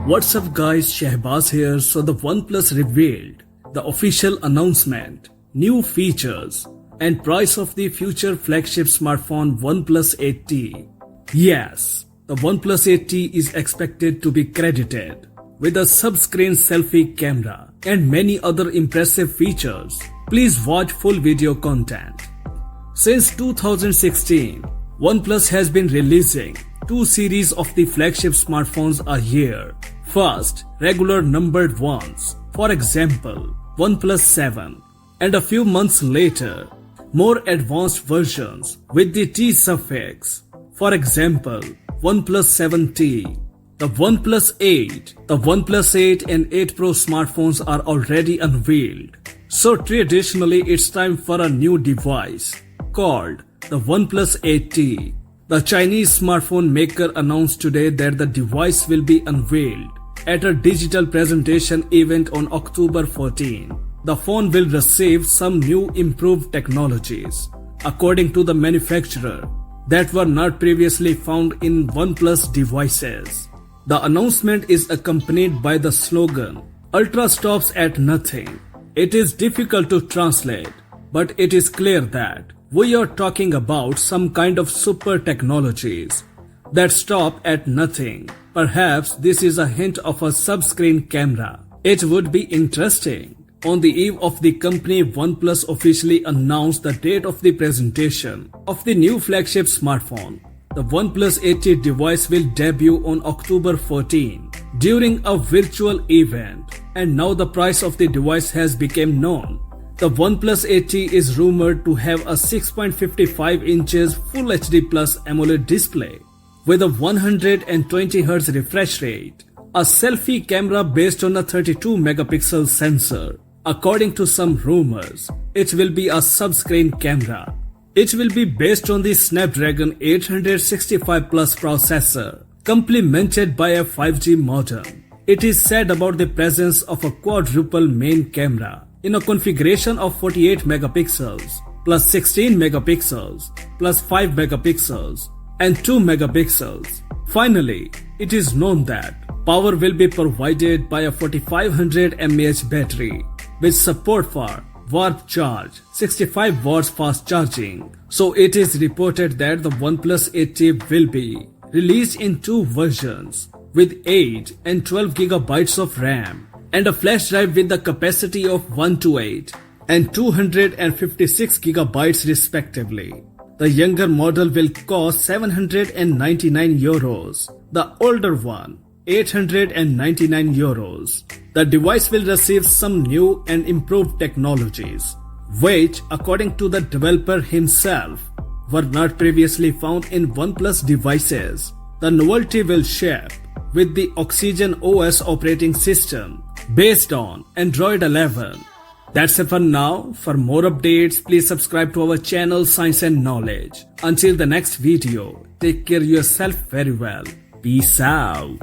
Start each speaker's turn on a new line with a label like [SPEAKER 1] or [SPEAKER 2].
[SPEAKER 1] What's up guys, Shahbaz here. So the OnePlus revealed the official announcement, new features and price of the future flagship smartphone OnePlus 8T. Yes, the OnePlus 8T is expected to be credited with a sub-screen selfie camera and many other impressive features. Please watch full video content. Since 2016, OnePlus has been releasing two series of the flagship smartphones a year. First, regular numbered ones, for example, OnePlus 7, and a few months later, more advanced versions with the T suffix, for example, OnePlus 7T. The OnePlus 8, the OnePlus 8 and 8 Pro smartphones are already unveiled. So traditionally it's time for a new device called the OnePlus 8T. The Chinese smartphone maker announced today that the device will be unveiled at a digital presentation event on October 14. The phone will receive some new improved technologies, according to the manufacturer, that were not previously found in OnePlus devices. The announcement is accompanied by the slogan, "Ultra stops at nothing." It is difficult to translate, but it is clear that we are talking about some kind of super technologies that stop at nothing. Perhaps this is a hint of a sub-screen camera. It would be interesting. On the eve of the company, OnePlus officially announced the date of the presentation of the new flagship smartphone. The OnePlus 8T device will debut on October 14 during a virtual event, and now the price of the device has become known. The OnePlus 8T is rumored to have a 6.55 inches Full HD Plus AMOLED display with a 120Hz refresh rate, a selfie camera based on a 32 megapixel sensor. According to some rumors, it will be a sub-screen camera. It will be based on the Snapdragon 865 Plus processor, complemented by a 5G modem. It is said about the presence of a quadruple main camera in a configuration of 48 megapixels, plus 16 megapixels, plus 5 megapixels, and 2 megapixels. Finally, it is known that power will be provided by a 4500 mAh battery with support for warp charge, 65 watts fast charging. So it is reported that the OnePlus 8T will be released in two versions with 8 and 12 gigabytes of RAM and a flash drive with the capacity of 128 and 256 gigabytes respectively. The younger model will cost 799 euros, the older one 899 euros. The device will receive some new and improved technologies, which, according to the developer himself, were not previously found in OnePlus devices. The novelty will share with the OxygenOS operating system based on Android 11. That's it for now. For more updates, please subscribe to our channel Science and Knowledge. Until the next video, take care of yourself very well. Peace out.